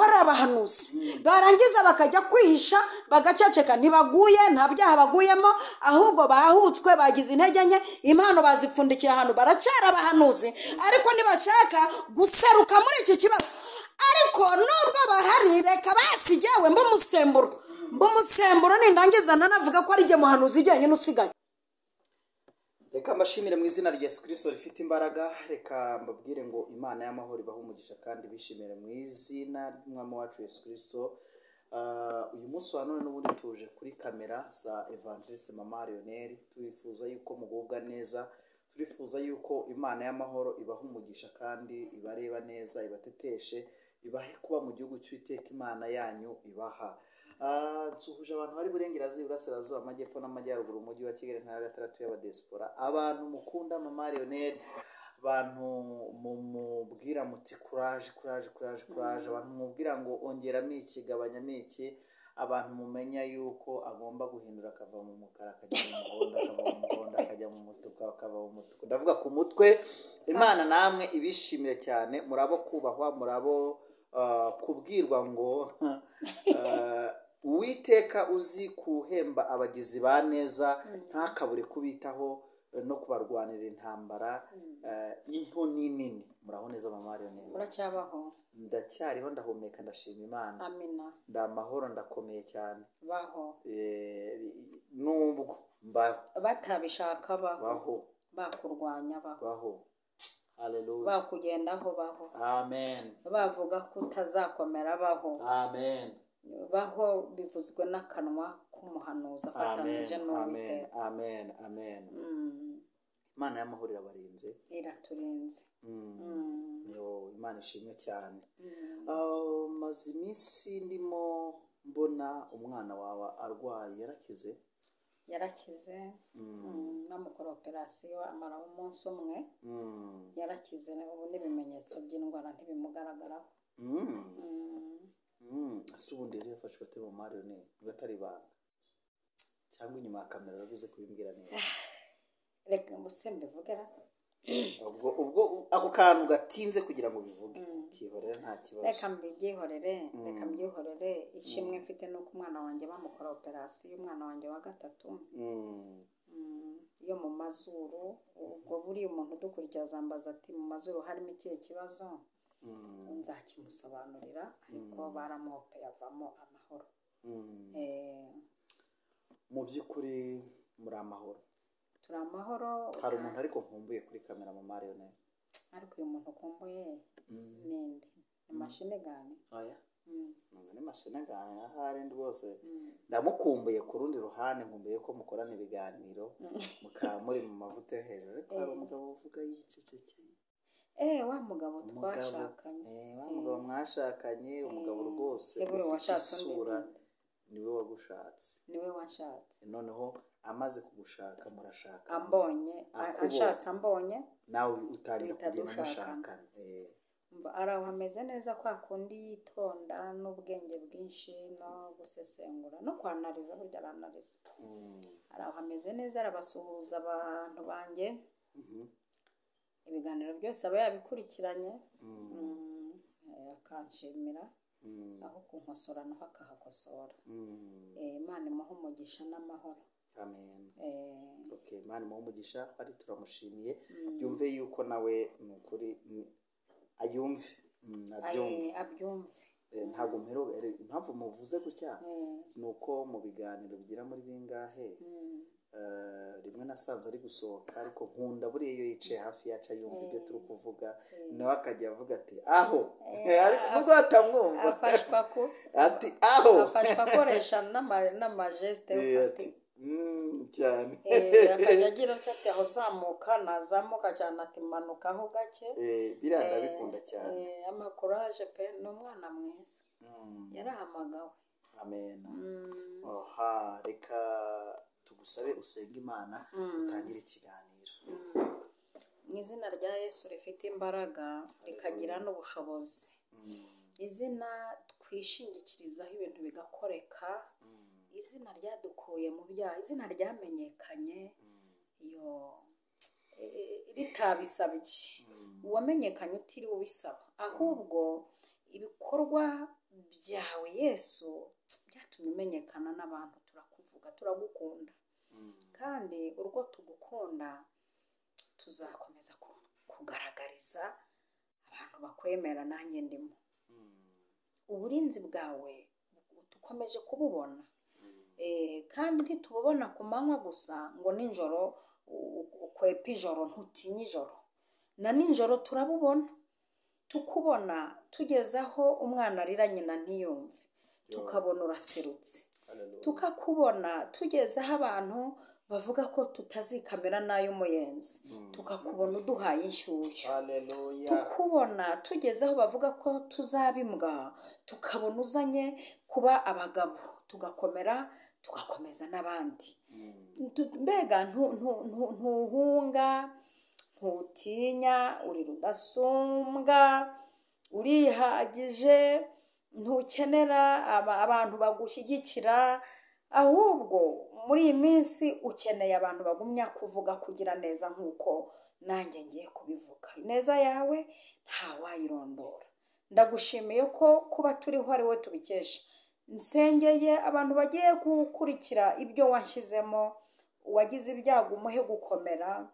ko ari abahanuzi barangiza bakajya kwihisha bagaceceka, ntibaguye, nta byaha baguyemo, ahubwo bahutswe, bagize intege nke, impano bazipfundikiye ahantu, baracara abahanuzi ariko ntibashaka guseruka muri iki kibazo. Ariko nubwo bahari, reka basigewe mb'umusemburo nindangiza nanavuga ko ari jye muhanuzi ijyenyine usigaye. Reka mbashimire mu izina rya Yesu Kristo rifite imbaraga. Reka mbabwire ngo Imana y'amahoro ibahe umugisha kandi bishimire mu izina ry'Umwami wacu Yesu Kristo. Uyu munsi wa none n'ubundi tuje kuri kamera za Evangeliste Mama Lionel, turifuza yuko mugubwa neza, turifuza yuko Imana y'amahoro ibaha umugisha kandi ibareba neza, ibateteshe, ibahe kuba mu gihugu cy'Uwiteka Imana yanyu ibaha. Nsuhuje abantu bari burengerazuba, iburasirazuba, amajyepfo n'amajyaruguru, umujyi wa Kigali, ntara gatandatu y'abadiaspora, abantu mukunda Mama Lionel, abantu mubwira muti courage, abantu mubwira ngo ongeramo iki, gabanyamo iki, abantu mumenya yuko agomba guhindura akava mu mukara akajya mu muhondo, akava mu muhondo akajya mu mutuku, akava mu mutuku, ndavuga ku mutwe. Imana namwe ibishimire cyane, murabo kubahwa, murabo kubwirwa ngo Uwiteka uzi kuhemba abagizi ba neza, ntakabure kubitaho no kubarwanira intambara into nini. Muraho neza Mama Lionel? Uracyabaho? Ndacyariho, ndahumeka, ndashima Imana. Amina. Ndamahoro, ndakomeye cyane. Baho. Nubwo batabishaka baho, bakurwanya baho. Hallelujah. Bakugendaho baho. Amen. Bavuga ko utazakomera baho. Amen. Baho bivuzwe n'akanwa k'umuhanuzi afatanyije n'Uwiteka. Amen. Imana y'amahoro irabarinze, iraturinze. Imana ishimwe cyane. Maze iminsi ndimo mbona umwana wawe arwaye, yarakize? Yarakize, bamukora operasiyo amara umunsi umwe, yarakize, ubu n'ibimenyetso by'indwara ntibimugaragaraho. Ese ubundi rero yafashwe ate Mama Lionel? Niba atari ibanga cyangwa inyuma ya kamera urabize kubimbwira neza. Reka mbuse mbivugera. Ubwo ako kantu gatinze kugira ngo bivuge, kihorera nta kibazo. Reka mbyihorere. Ishimwe mfite nuko umwana wanjye bamukora operasiyo, umwana wanjye wa gatatu, yo mu mazuru. Ubwo buriya umuntu udukurikira azambaza ati mu mazuru harimo ikihe kibazo, nzakimusobanurira, ariko baramwopeye avamo amahoro. Mu by'ukuri muri amahoro? Turi amahoro. Hari umuntu ariko nkumbuye kuri kamera Mama Lionel? Ariko uyu muntu ukumbuye ninde? Ni mashine gani? Oya, ni mashine gani? Ahari ndi bose ndamukumbuye. Ku rundi ruhande nkumbuye ko mukorana ibiganiro mukaba muri mu mavuta yo hejuru, ariko hari umugabo uvuga yicecekeye. Wa mugabo twashakanye. Wa mugabo mwashakanye, umugabo rwose ufite isura, niwe wagushatse. Niwe washatse. Noneho amaze kugushaka murashaka. Ashatse ambonye, nawe utangira kugenda mushakana. Araho hameze neza, kwa kundi yitonda n'ubwenge bwinshi no gusesengura no kwanariza, burya aranariza. Araho hameze neza, arabasuhuza abantu banjye, ibiganiro byose aba yabikurikiranye, akanshimira, aho kunkosora naho akahakosora. Imana imuha umugisha n'amahoro. Amen. Okay, Imana imuha umugisha, ari turamushimiye. Yumve yuko nawe nukuri ayumve, abyumve. Ntabwo mperuka impamvu muvuze gutya nuko mu biganiro bigira muri bingahe, rimwe nasanze ari gusohoka, ariko nkunda buriya iyo yicaye hafi yacu yumva ibyo turi kuvuga, nawe akajya avuga ati aho, ariko nubwo atamwumva afashwa akoresha n'amajeste cyane, akajya agira ati aho zamuka, nazamuka cyane, ati manukaho gake. biriya ndabikunda cyane. Amakuraje pe, ni umwana mwiza, yarahamagawe. Amen. Reka tugusabe usenge Imana utangire ikiganiro. Mu izina rya Yesu rifite imbaraga rikagira n'ubushobozi, izina twishingikirizaho ibintu bigakoreka, izina ryadukuye mu byaha, izina ryamenyekanye ritabisabye, uwamenyekanye utiriwe ubisaba, ahubwo ibikorwa byawe Yesu byatumye umenyekana n'abantu, turakuvuga, turagukunda, kandi urwo tugukunda tuzakomeza kugaragariza abantu bakwemera, nanjye ndimo. Uburinzi bwawe dukomeje kububona, kandi ntitububona ku manywa gusa ngo nijoro ukwepa ijoro ntutinye ijoro, na nijoro turabubona, tukubona tugeze aho umwana arira nyina ntiyumve, tukabona uraserutse, tukakubona tugeze aho abantu bavuga ko tutazikamera n'ay'umuyenzi, tukakubona uduhaye inshyushyu, tukubona tugeze aho bavuga ko tuzabimbwa, tukabona uzanye kuba abagabo, tugakomera tugakomeza n'abandi. Mbega ntuhunga, ntutinya, uri rudasumbwa, urihagije, ntukenera abantu bagushyigikira, ahubwo muri iyi minsi ukeneye abantu bagumya kuvuga kugira neza nk'uko nanjye ngiye kubivuga. Ineza yawe ntawayirondora. Ndagushimiye ko kuba turiho ari we tubikesha. Nsengeye abantu bagiye gukurikira ibyo wanshyizemo, uwagize ibyago umuhe gukomera,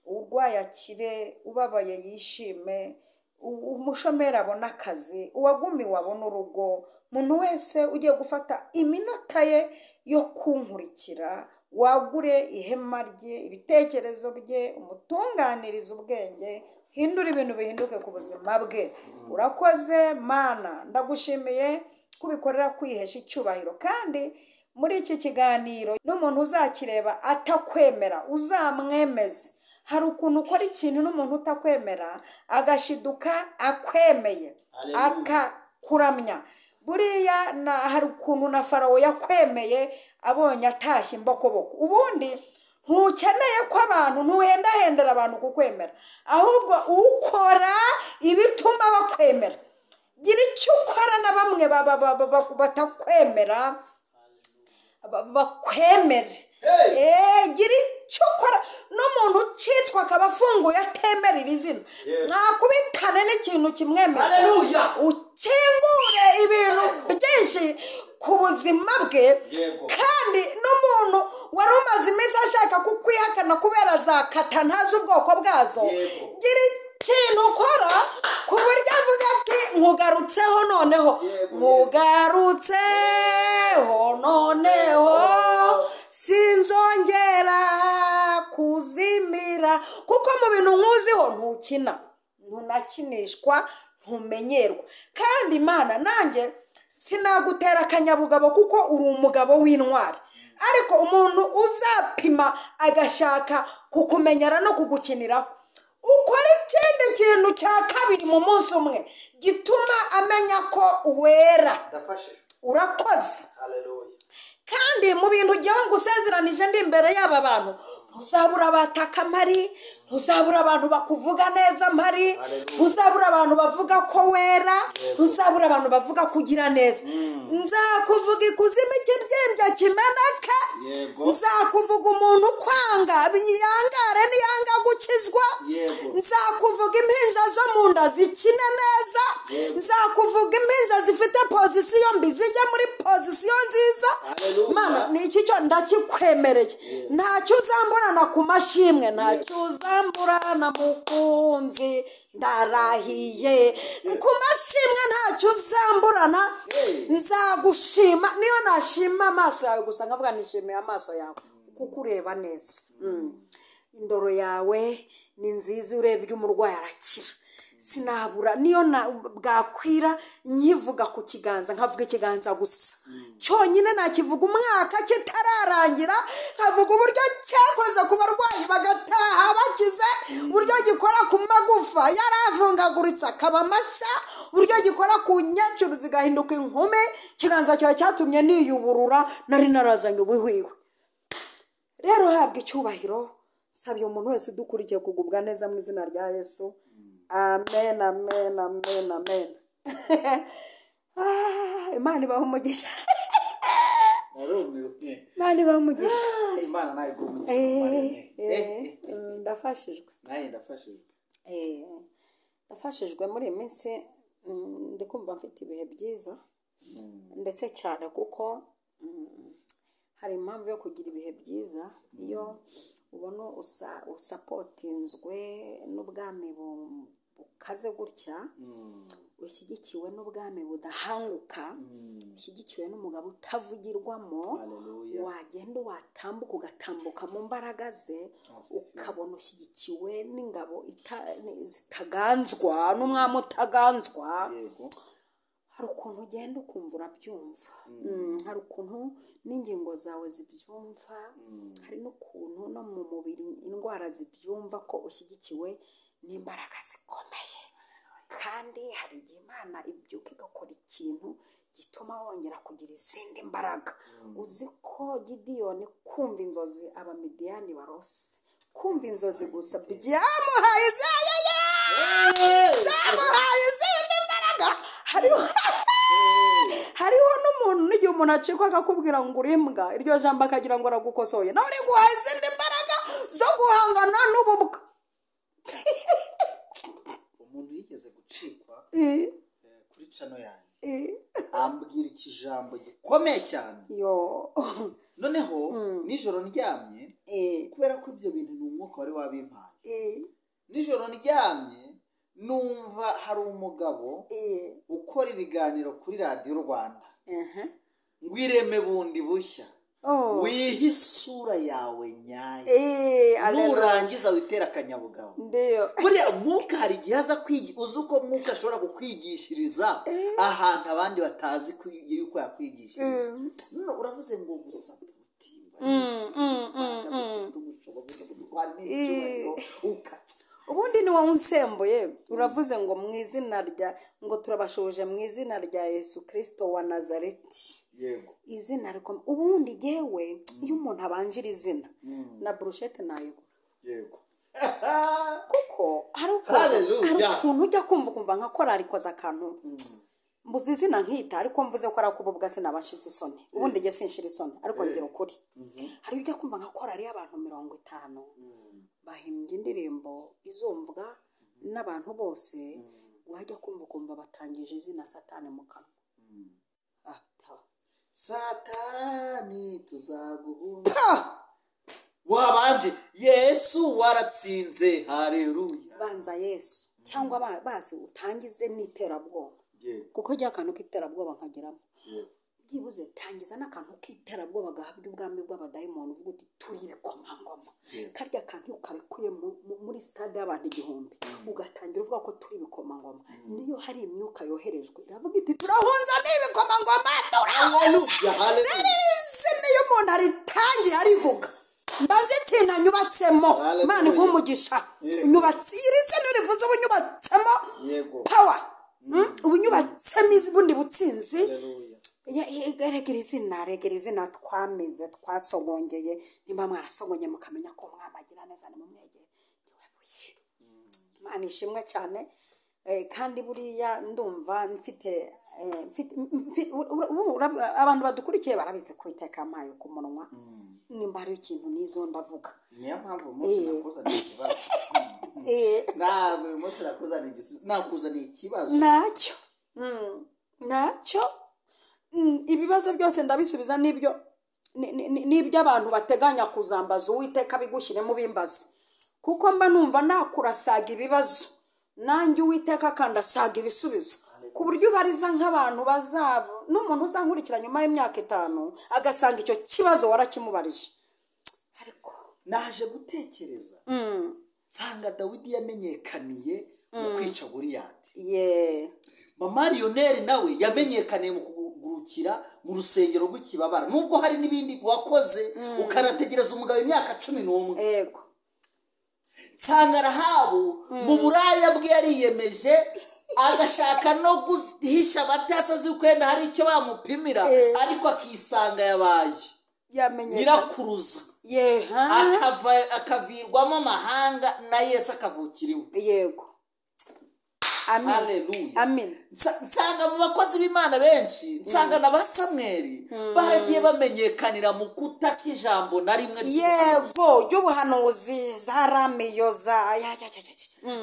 urwaye akire, ubabaye yishime, umushomeri abona akazi, uwagumiwe abona urugo. Umuntu wese ugiye gufata iminota ye yo kunkurikira, wagure ihema rye, ibitekerezo bye, umutunganirize ubwenge, hindura ibintu bihinduke ku buzima bwe. Urakoze Mana, ndagushimiye kubikorera kwihesha icyubahiro, kandi muri iki kiganiro n'umuntu uzakireba atakwemera uzamwemeze. Hari ukuntu ukora ikintu n'umuntu utakwemera agashiduka akwemeye akakuramya. Buriya hari ukuntu na Farawo yakwemeye abonye atashye imbokoboko. Ubundi ntukeneye ko abantu, ntuhendahendera abantu kukwemera, ahubwo ukora ibituma bakwemera. Gira icyo ukora na bamwe batakwemera bakwemere. Gira icyo ukora n'umuntu ucitswe akaba afunguye atemera iri zina, mwakubitane n'ikintu kimwemeza, ukingure ibintu byinshi ku buzima bwe. Kandi n'umuntu wari umaze iminsi ashaka kukwihakana kubera zakata ntazi ubwoko bwazo, gira ikintu ukora ku buryo avuga ati nkugarutseho noneho, nkugarutseho noneho, sinzongera kuzimira. Kuko mu bintu nkuziho ntukina, ntunakinishwa, ntumenyerwa. kandi Imana nanjye sinagutera akanyabugabo kuko uri umugabo w'intwari, ariko umuntu uzapima agashaka kukumenyera no kugukiniraho, ukora ikindi kintu cya kabiri mu munsi umwe gituma amenya ko wera. Urakoze. Kandi mu bintu ugiye gusezeranije ndi imbere y'aba bantu, ntuzabura abataka mpari, ntuzabura abantu bakuvuga neza mpari, ntuzabura abantu bavuga ko wera, ntuzabura abantu bavuga kugira neza. Nzakuvuga ikuzimu ikibyimbye kimeneke, nzakuvuga umuntu kwanga biyangare niyanga gukizwa, nzakuvuga impinja zo mu nda zikine neza, nzakuvuga impinja zifite pozisiyo mbi zijye muri pozisiyo nziza. Mana ni iki cyo ndakikwemereye, ntacyo uzamburana ku mashimwe, ntacyo uzamburana mukunzi, ndarahiye ku mashimwe ntacyo uzamburana. Nzagushima, niyo nashima amaso yawe gusa nkavuga nishimiye amaso yawe kuko ureba neza. Indoro yawe ni nziza, urebye umurwayi arakira. Sinabura niyo bwakwira nyivuga ku kiganza, nkavuga ikiganza gusa cyonyine, nakivuga umwaka kitararangira, nkavuga uburyo cyakoze ku barwayi bagataha bakize, uburyo gikora ku magufa yaravungaguritse akaba amashya, uburyo gikora ku nyacuru zigahinduka inkumi. Ikiganza cyawe cyatumye niyuburura, nari narazanye ubuhwiwe. Rero habwa icyubahiro. Sabye umuntu wese udukurikiye kugubwa neza mu izina rya Yesu. Amen, amen, amen, amen. Imana ibahe umugisha. Imana ibahe umugisha. Imana nayo igumugisha. Ndafashijwe. Naye ndafashijwe. Ndafashijwe muri iyi minsi, ndikumva mfite ibihe byiza. ndetse cyane kuko hari impamvu yo kugira ibihe byiza iyo ubona usapotinzwe n'ubwami bukaze gutya, ushyigikiwe n'ubwami budahanguka, ushyigikiwe n'umugabo utavugirwamo, wagenda watambuka ugatambuka mu mbaraga ze, ukabona ushyigikiwe n'ingabo zitaganzwa n'umwami utaganzwa, hari ukuntu ugenda ukumva urabyumva, hari ukuntu n'ingingo zawe zibyumva, hari n'ukuntu no mu mubiri indwara zibyumva ko ushyigikiwe n'imbaraga zikomeye. Kandi hari igihe Imana ibyuka igakora ikintu gituma wongera kugira izindi mbaraga. Uzi ko Gideyoni kumva inzozi Abamidiyani barose, kumva inzozi gusa byamuhaye zamuhaye izindi mbaraga. Hariho n'umuntu n'igihe umuntu acikwa akakubwira ngo uri imbwa, iryo jambo akagira ngo aragukosoye, nawe uri guhaye izindi mbaraga zo guhangana n'ububwa. Umuntu yigeze gucikwa kuri cano yanjye ambwira ikijambo gikomeye cyane, noneho nijoro ndyamye, kubera ko ibyo bintu ni umwuka wari wabimpaye, nijoro ndyamye numva hari umugabo ukora ibiganiro kuri radiyo Rwanda ngo ireme bundi bushya, wiha isura yawe nyayo, nurangiza witera akanyabugabo. Buriya umwuka hari igihe aza kwigisha, uzi uko umwuka ashobora kukwigishiriza ahantu abandi batazi yuko yakwigishiriza. Uravuze ngo gusa ubundi ni wowe unsembuye, uravuze ngo mu izina rya, ngo turabashoje mu izina rya Yesu Kristo wa Nazareti. Izina rikomeye. Ubundi yewe iyo umuntu abanjira izina na brushete nayigura, kuko hari ukuntu ujya kumva nka korari koza akantu mbuze izina nkita, ariko mvuze ko arakububwa sinabashitse isoni, ubundi nge sinshira isoni, ariko ngira ukuri. Hari ujya kumva nka korari y'abantu 50 bahimbye indirimbo izumvwa n'abantu bose, wajya kumva batangije izina Satani mu kanwa. Satani tuzaguhunga, wabanje Yesu waratsinze, haleluya. Banza Yesu cyangwa basi utangize n'iterabwoba, kuko jya akantu k'iterabwoba nkageramo, byibuze tangiza n'akantu k'iterabwoba gahabwa ubwami bw'abadayimoni, uvuga uti turi ibikomangoma. Karya kantu ukarekuye muri stade y'abantu 1000, ugatangira uvuga ko turi ibikomangoma. Niyo hari imyuka yoherejwe iravuga iti turahunza n'ibikomangoma, haleluya, haleluya. Niyo umuntu aritangiye arivuga, mbanze ikintu anyubatsemo, Imana iguha umugisha, unyubatse iri zina rivuze ubunyubatsemo power, ubunyubatsemo ibundi butsinzi. Regera izina twamize twasogongeye, nimba mwarasogongeye mukamenya ko mwamagira neza ni mumwegere, niwe buye. Imana ishimwe cyane. Kandi buriya ndumva mfite abantu badukurikiye barabize kwiteka amayo ku munwa, nimba hari ikintu nizo ndavuga. Niyo mpamvu umunsi nakuzaniye ikibazo. Ntabwo uyu munsi nakuzaniye ikibazo. Nacyo ibibazo byose ndabisubiza n'ibyo abantu bateganya kuzambaza Uwiteka bigushyiremo bimbaze, kuko mba numva nakurasaga ibibazo, nanjye Uwiteka kandi asaga ibisubizo, ku buryo ubariza nk'abantu bazabo n'umuntu uzankurikira nyuma y'imyaka 5 agasanga icyo kibazo warakimubarije. Ariko naje gutekereza, nsanga Dawidi yamenyekaniye mu kwica Goliyati. Mama Lionel nawe yamenyekaniye mu kugurukira mu rusengero rw'ikibabara, nubwo hari n'ibindi wakoze ukanategereza umugabo imyaka 11. Nsanga Rahabu mu buraya bwe yariyemeje, agashaka no guhisha abatasazi kwenda hari icyo bamupimira, ariko akisanga yabaye nyirakuruza, akavirwamo amahanga na Yesu akavukiriwe. Amen. Amen. Nsanga mu bakozi b'Imana benshi, nsanga na ba Samweli bagiye bamenyekanira mu kutaka ijambo na rimwe. Yego, y'ubuhanuzi zaramiyoza.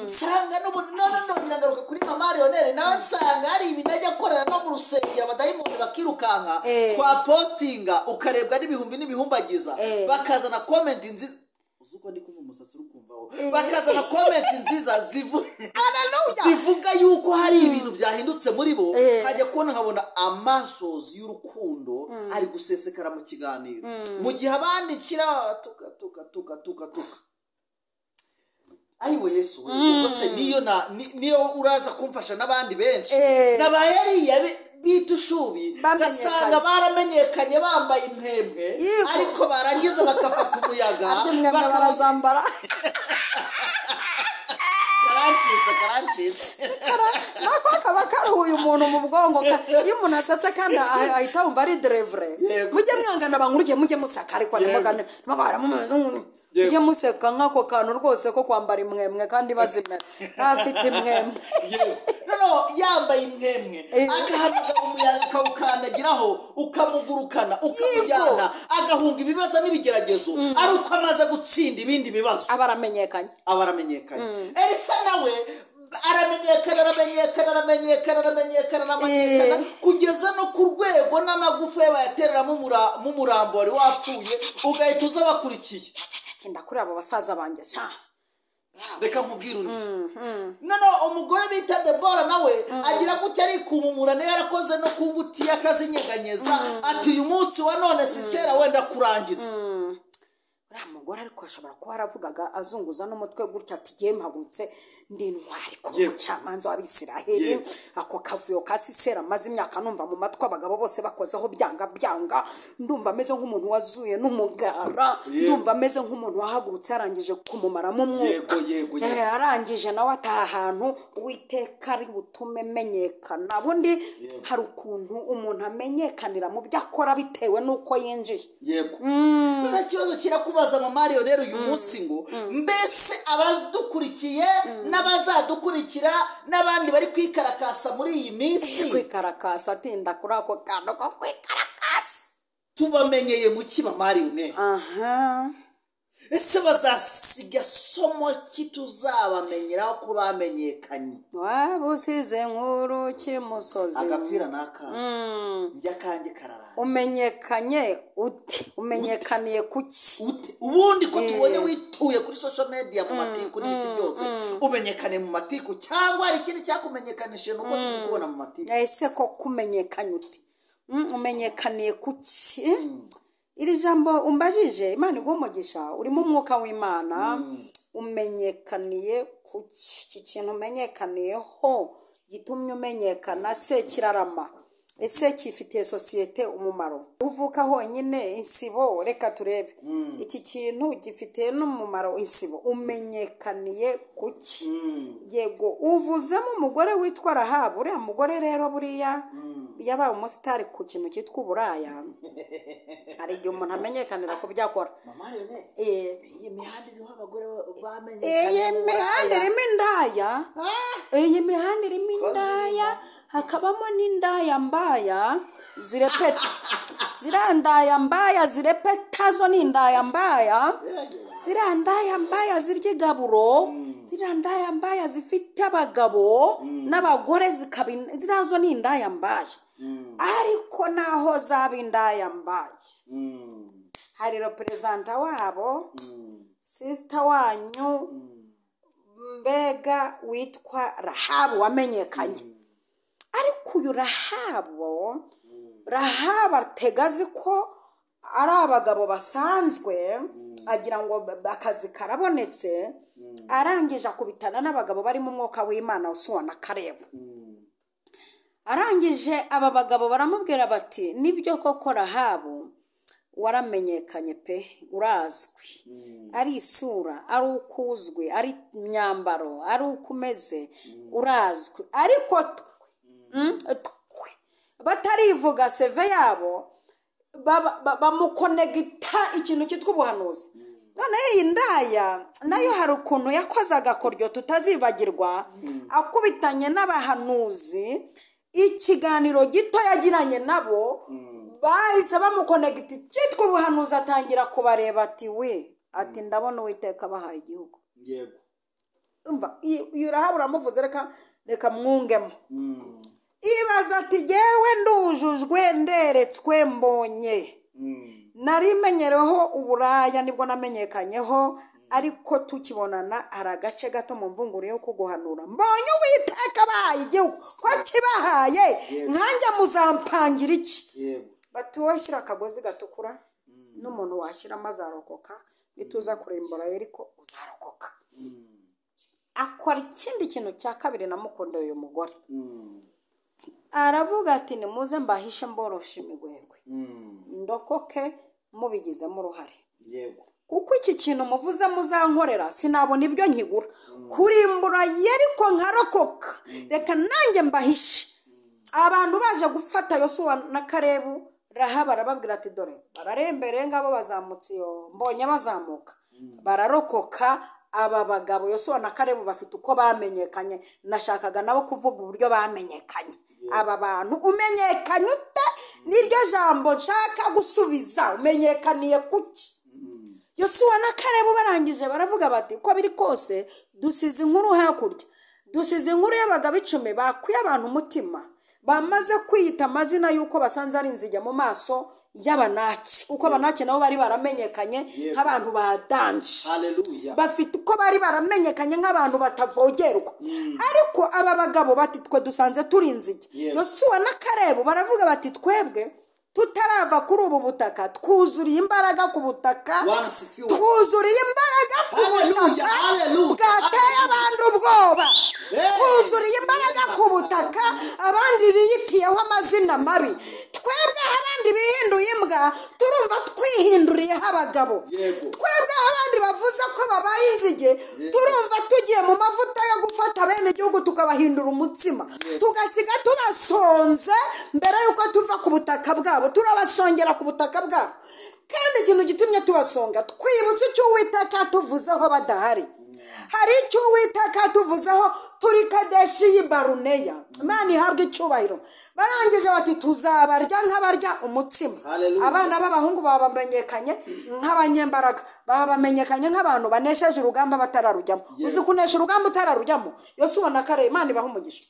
Nsanga none ndagaruka kuri Mama Lionel, nawe nsanga hari ibintu ajya akorera no mu rusengero abadayimoni twirukanka twapostinga ukarebwa n'ibihumbi n'ibihumbagiza bakazana comment nziza uzuko ndi kumva umusatsi urukumvaho bakazana comment nziza zivuga yuko hari ibintu byahindutse muri bo hajya kubona nkabona amasozi y'urukundo ari gusesekara mu kiganiro mu gihe abandi kira tuka ayiwe Yesu ubwo se niyo uraza kumfasha n'abandi benshi n'abayariya bitushubi basanga baramenyekanye bambaye impembe ariko barangiza bakafata umuyaga barazambara karancitse nako kaba karuhuye umuntu mu bwongo iyo umuntu asatse kandi ahita wumva ari derevure mujye mwangana banguruke mujye musaka ariko nimugane mujye museka nk'ako kantu rwose ko kwambara imwemwe kandi bazimera ntafite imwemwe yambaye imwemwe akahamagara umuyaga akawukandagiraho ukamugurukana ukamujyana agahunga ibibazo n'ibigeragezo ari uko amaze gutsinda ibindi bibazo aba aramenyekanye Elisa nawe aramenyekana kugeza no ku rwego n'amagufa ye bayatereramo mu murambo wari wapfuye ugahita uza bakurikiye ndakuri abo basaza banjye reka nkubwira undi none umugore bita Debora nawe agira gutya arikumumura niyo yarakoze no ku ngutiya akazinyeganyeza ati uyu munsi wa none Sisera wenda kurangiza uriya mugore ariko ashobora kuba aravugaga azunguza n'umutwe gutya ati giye mpagurutse ndi intwari ku mucamanza w'Abisiraheli ako kavuyo ka Sisera maze imyaka numva mu matwi abagabo bose bakozeho byanga ndumva ameze nk'umuntu wazuye n'umugara ndumva ameze nk'umuntu wahagurutse arangije kumumaramo umwuka arangije nawe ataha ahantu Uwiteka ari butume menyekana bundi hari ukuntu umuntu amenyekanira mu byo akora bitewe n'uko yinjiye ikibazo kirakubaza Mario rero uyu munsi ngo mbese abadukurikiye n'abazadukurikira n'abandi bari kwikarakasa muri iyi minsi kwikarakasa atinda kuri ako kantu ko kwikarakasa tubamenyeye mu kiba Mario ne ese bazasiga somo ki tuzabamenyeraho ko bamenyekanye wabusize nkuru kimusozi agapira naka njya kanjye karara umenyekanye umenyekaniye kuki ubundi ko tubonye wituye kuri social media mu matiku n'ibiki byose umenyekane mu matiku cyangwa hari ikindi cyakumenyekanishije nuko tukubona mu matiku ese ko kumenyekanye uti umenyekaniye kuki iri jambo umbajije Imana igumugisha urimo umwuka w'Imana umenyekaniye kuki iki kintu umenyekaniyeho gitumye umenyekana se kirarama ese kifitiye sosiyete umumaro uvuka honyine insibo reka turebe iki kintu gifitiye n'umumaro insibo umenyekaniye kuki yego uvuzemo umugore witwa Rahabu uriya mugore rero buriya yabaye umusitari ku kintu cyitwa uburaya hari igihe umuntu amenyekanira ku byo akora iyi mihanda iriho abagore bamenyekana iyi mihanda irimo indaya iyi mihanda irimo indaya hakabamo n'indaya mbaya zirepeta zirandaya mbaya zirepeta zo n'indaya mbaya zirandaya mbaya zirya igaburo zirandaya mbaya zifite abagabo n'abagore zirazo n'indaya mbaya ariko naho zaba indaya mbaya hari representa wabo sister wanyu mbega witwa Rahabu wamenyekanye ariko uyu Rahabu ategazi ko ari abagabo basanzwe agira ngo akazi karabonetse arangije akubitana n'abagabo bari mu mwuka w'Imana usubona kareba arangije aba bagabo baramubwira bati nibyo koko Rahabu waramenyekanye pe urazwi ari isura ari ukuzwi ari imyambaro ari ukumeze urazwi ariko batarivuga seve yabo bamukonegita ikintu cyitwa ubuhanuzi none iyi ndaya nayo hari ukuntu yakoze agakoryo tutazibagirwa akubitanye n'abahanuzi ikiganiro gito yagiranye nabo bahise bamukonegita cyitwa ubuhanuzi atangira kubareba ati we ati ndabona Uwiteka bahaye igihugu yego umva iyo Rahabu uramuvuze reka mwungemo ibaza ati jewe ndujujwe neretswe mbonye nari menyereho uburaya nibwo namenyekanyeho ariko tukibonana hari agace gato mu mvunguru yo kuguhanura mbonye Uwiteka bahaye igihugu ko kibahaye nkanjye muzampangira iki bati wowe shyira akagozi gatukura n'umuntu washyiramo azarokoka nituza kurembura Yeriko uzarokoka akora ikindi kintu cya kabiri namukundeye uyu mugore aravuga ati nimuze mbahishe mboroshe imigwegwe ndokoke mubigizemo uruhare kuko iki kintu muvuze muzankorera sinabona ibyo nkigura kurimbura Yeriko nkarokoka reka nanjye mbahishe abantu baje gufata Yosuwa na Kalebu Rahaba arababwira ati dore bararembere ngabo bazamutse yo mbonye bazamuka bararokoka aba bagabo Yosuwa na Kalebu bafite uko bamenyekanye nashakaga nabo kuvuga uburyo bamenyekanye aba bantu umenyekanye ute niryo jambo nshaka gusubiza umenyekaniye kuki Yosuwa na Kalebu barangije baravuga bati ko biri kose dusize inkuru hakurya dusize inkuru y'abagabo 10 bakuye abantu umutima bamaze kwiyita amazina yuko basanze ari inzige mu maso y'abanaki kuko abanaki nabo bari baramenyekanye nk'abantu badanje bafite uko bari baramenyekanye nk'abantu batavogerwa ariko aba bagabo bati twe dusanze turi inzige Yosuwa na Kalebu baravuga bati twebwe tutarava kuri ubu butaka twuzuriye imbaraga ku butaka twuzuriye imbaraga ku butaka bwateye abandi ubwoba twuzuriye imbaraga ku butaka abandi biyitiyeho amazina mabi twebwe abandi bihinduye imbwa turumva twihinduriyeho abagabo twebwe abandi bavuze ko babaye inzige turumva tugiye mu mavuta yo gufata bene igihugu tukabahindura umutsima tugasiga tubasonze mbere yuko tuva ku butaka bwabo turabasongera ku butaka bwabo kandi ikintu gitumye tubasonga twibutse icyo Uwiteka tuvuzeho badahari hari icyo Uwiteka tuvuzeho turi Kadeshi y'Ibaruneya Imana ihabwe icyubahiro barangije bati tuzabarya nk'abarya umutsima abana b'abahungu baba bamenyekanye nk'abanyembaraga baba bamenyekanye nk'abantu banesheje urugamba batararujyamo uzi kunesha urugamba utararujyamo Yosuwa na Kalebu Imana ibaha umugisha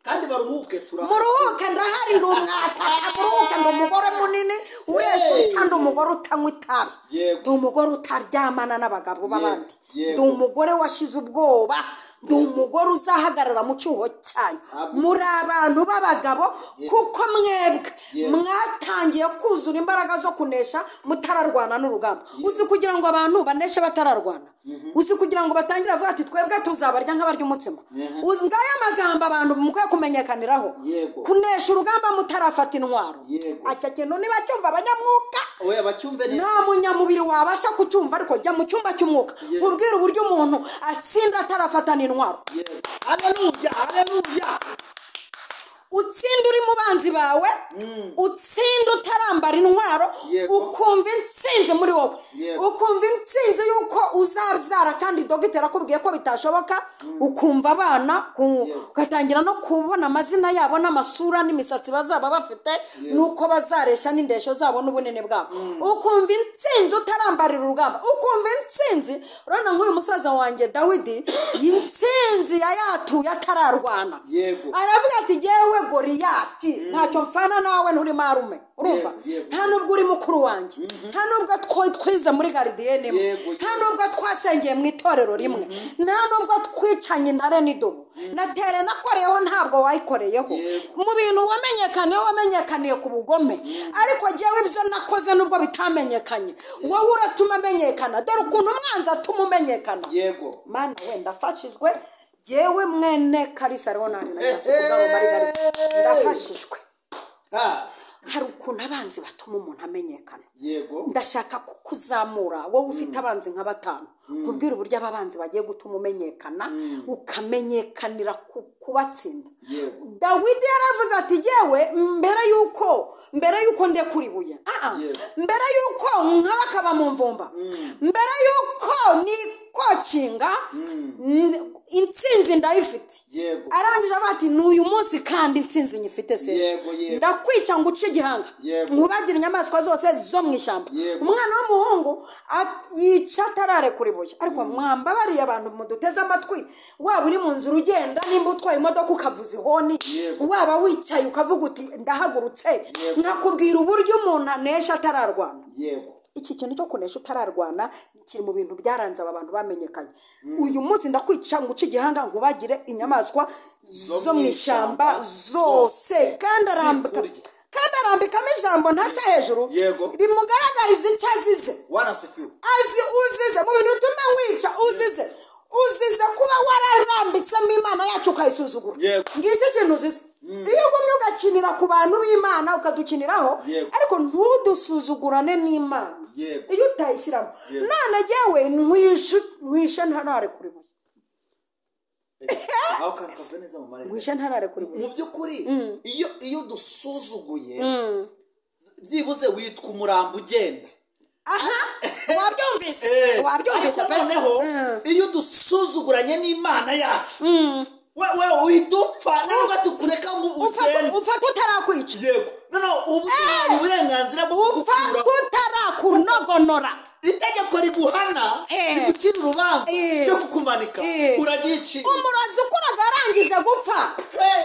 kandi baruhuke muruhuke ndahari ndumwataka muruhuke ndumugore munini wese cyandi umugore utanywa itabi ndumugore utaryamana n'abagabo b'abandi ndumugore washize ubwoba ndumugore uzahagarara mu cyuho cyanyu muri abantu b'abagabo kuko mwebwe mwatangiye kuzura imbaraga zo kunesha mutararwana n'urugamba uzi kugira ngo abantu baneshe batararwana uzi kugira ngo batangire avuga ati twebwe tuzabarya nk'abarya umutsima ngaya amagambo abantu mukwiye kumenyekaniraho kunesha urugamba mutarafata intwaro acyo kintu niba cyumva abanyamwuka nta munyamubiri wabasha kucyumva ariko jya mu cyumba cy'umwuka ubwira uburyo umuntu atsinda atarafatana intwaro haleluya utsinda uri mu banzi bawe utsinda utarambara intwaro ukumva intsinzi muri wowe ukumva intsinzi yuko uzabyara kandi dogiteri akubwiye ko bitashoboka ukumva abana ugatangira no kubona amazina yabo n'amasura n'imisatsi bazaba bafite nuko bazaresha n'indesho zabo n'ubunene bwabo ukumva intsinzi utarambarira urugamba ukumva intsinzi urabona nk'uyu musaza wanjye Dawidi intsinzi yayatuye atararwana aravuga ati yewe Goriyati ntacyo mfana nawe nturi marume urumva nta nubwo uri mukuru wanjye nta nubwo twize muri garidiyene nta nubwo twasengeye mu itorero rimwe nta nubwo twicanye intare n'idubu natere nakoreyeho ntabwo wayikoreyeho mu bintu wamenyekaniye ku bugome ariko jyewe ibyo nakoze nubwo bitamenyekanye wowe uratuma amenyekana dore ukuntu umwanzi atuma umenyekana mana wenda afashijwe yewe mwene Kalisa Leonard ndafashijwe hari ukuntu abanzi batuma umuntu amenyekana ndashaka kukuzamura wowe ufite abanzi nka 5 kubwira uburyo ababanzi bagiye gutuma umenyekana ukamenyekanira kubatsinda Dawidi yaravuze ati yewe mbere yuko ndekuribuye mbere yuko nkabakaba mu mvumba mbere yuko ni kokinga intsinzi ndayifite Yego. arangije bati n'uyu munsi kandi intsinzi nyifite se Yego, yego. ndakwica ngo uce igihanga Yego. mubagira inyamaswa zose zo mu ishyamba Yego. umwana w'umuhungu yica atararekura ibuye ariko mwambabariye abantu muduteze amatwi waba uri mu nzira ugenda nimba utwaye imodoka ukavuza ihoni Yego. waba wicaye ukavuga uti ndahagurutse Yego. nkakubwira uburyo umuntu anesha atararwana Yego. iki kintu cyo kunesha utararwana kiri mu bintu byaranze aba bantu bamenyekanye uyu munsi ndakwica ngo uce igihanga ngo bagire inyamaswa zo mu ishyamba zose kandi arambikamo ijambo ntaca hejuru Yego. rimugaragariza icyo azize Wanasifiwe. azi uzize mu bintu bituma wica uzize kuba wararambitsemo imana yacu ukayisuzugura Yego. ngicyo kintu uzize iyo ugumye ugakinira ku bantu b'imana ukadukiniraho Yego. ariko ntudusuzugurane n'imana Yego. iyo utayishyiramo Yego. none jyewe ntwishe ntarare kuri buye aho kavuze neza mu marembo ntwishe ntarare kuri buye mu by'ukuri iyo dusuzuguye byibuze witwa umurambo ugenda aha wabyumvise ariko noneho iyo dusuzuguranye n'imana yacu wewe uhita upfa nubwo tukureka ngo ugende ufata utarakwica yego noneho ubu uhaye uburenganzira bwo ufata utarakunogonora itegeko riguhana rigucira urubanza ryo kukumanika uragici umurozi ukuraga yarangije gupfa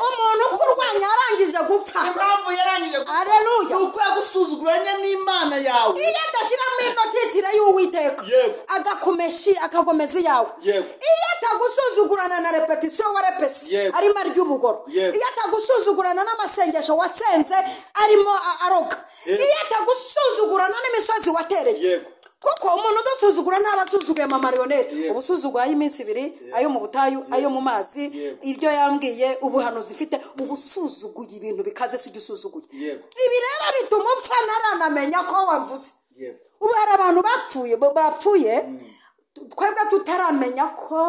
umuntu ukurwanya yarangije gupfa impamvu yarangije gupfa aleluya nuko yagusuzuguranye n'imana yawe iyo adashyiramo ino titire y'uwiteka akagomeza iyawe iyo atagusuzugurana na repetisiyo warepesi arimo arya ubugoro iyo atagusuzugurana n'amasengesho wasenze arimo aroga iyo atagusuzugurana n'imisozi watereye kuko umuntu udasuzugura ntaba asuzuguye amariyoneri uba usuzuguye ay'iminsi ibiri ayo mu butayu ayo mu mazi iryo yambwiye ubuhanuzi ifite uba usuzuguye ibintu bikaze si ibyo usuzuguye ibi rero bituma upfa ntaranamenya ko wavuze ubu hari abantu bapfuye twebwe tutaramenya ko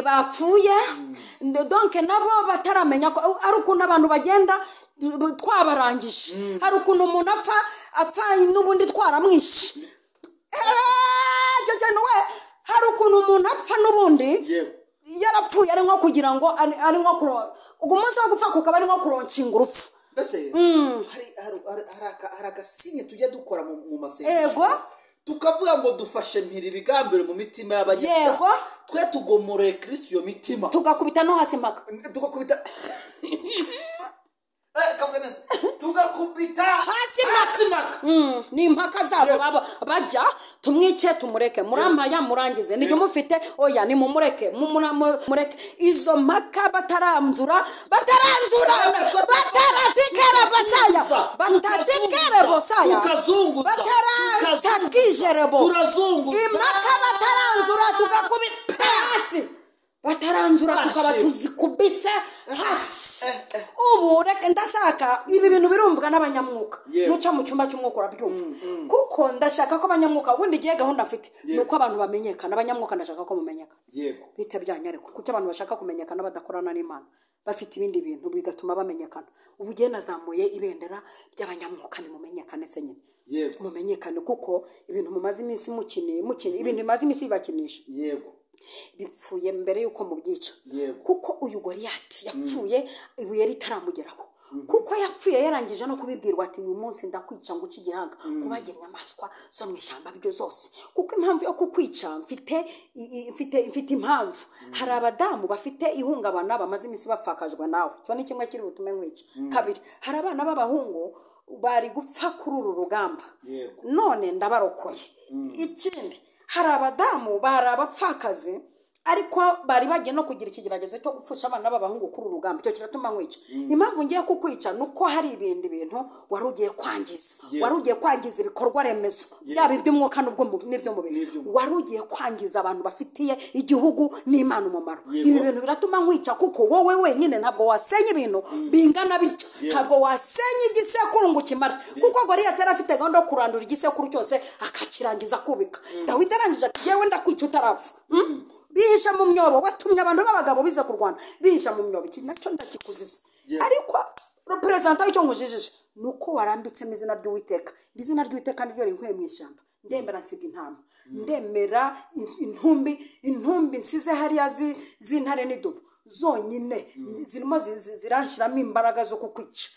bapfuye donke nabo bataramenya ko ari ukuntu abantu bagenda twabarangije hari ukuntu umuntu apfa n'ubundi twaramwishe hari ukuntu umuntu apfa n'ubundi yarapfuye ari nko kugira ngo ari nko ubwo umunsi wo gupfa kukaba ari nko kuronshinga urupfu mbese hari agasinye tujya dukora mu masengesho tukavuga ngo dufashe mpiri ibigambiro mu mitima y'abanyarwanda twe tugomoreye Kristo iyo mitima tugakubita no hasi mpaka tugakubita hasi mpaka ni impaka zabo bajya tumwice tumureke muramaya murangize nijye mufite oya ni mumureke izo mpaka bataranzura bataratikera bosaya bataratakijere impaka bataranzura tugakubita hasi bataranzura tukaba tuzikubise hasi ubu reka ndashaka ibi bintu birumvwa n'abanyamwuka nuca mu cyumba cy'umwuka urabyumva kuko ndashaka ko abanyamwuka ubundi igihe gahunda afite nuko abantu bamenyekana abanyamwuka ndashaka ko mumenyekana bite byanyareko kuko abantu bashaka kumenyekana badakorana n'Imana bafite ibindi bintu bigatuma bamenyekana ubu gihe nazamuye ibendera ry'abanyamwuka ni mumenyekane se nyine mumenyekane kuko ibintu mumaze iminsi mukine ibintu bimaze iminsi bibakinisha bipfuye mbere yuko mubyica kuko uyu Goliyati yapfuye ibuye ritaramugeraho kuko yapfuye yarangije no kubibwirwa ati uyu munsi ndakwica ngo uce igihanga kubagira inyamaswa zo mu ishyamba byo zose kuko impamvu yo kukwica mfite impamvu hari abadamu bafite ihungabana bamaze iminsi bapfakajwe nawe cyo ni kimwe kiri butume nkwica kabiri hari abana b'abahungu bari gupfa kuri uru rugamba none ndabarokoye ikindi hari abadamu bari abapfakazi ariko bari bagiye no kugira ikigeragezo cyo gupfusha abana b'abahungu kuri urugamba cyo kiratuma nkwica impamvu ngiye kukwica nuko hari ibindi bintu wari ugiye kwangiza ibikorwa remezo byaba iby'umwuka n'ibyo mubiri wari ugiye kwangiza abantu bafitiye igihugu n'Imana umumaro ibi bintu biratuma nkwica kuko wowe wenyine ntabwo wasenya ibintu bingana bityo ntabwo wasenya igisekuru ngo kimara kuko Goliyati yari afite gahunda yo kurandura igisekuru cyose akakirangiza kubika Dawidi arangije ati yewe ndakwica utarapfa bihisha mu myobo watumye abantu b'abagabo biza kurwana bihisha mu myobo iki nacyo ndakikuziza ariko representa icyo ngujijije nuko warambitsemo izina ry'Uwiteka izina ry'Uwiteka niryo rinkuye mu ishyamba ndemera nsiga intama ndemera intumbi nsize hariya z'intare n'idubu zonyine zirimo ziranshyiramo imbaraga zo kukwica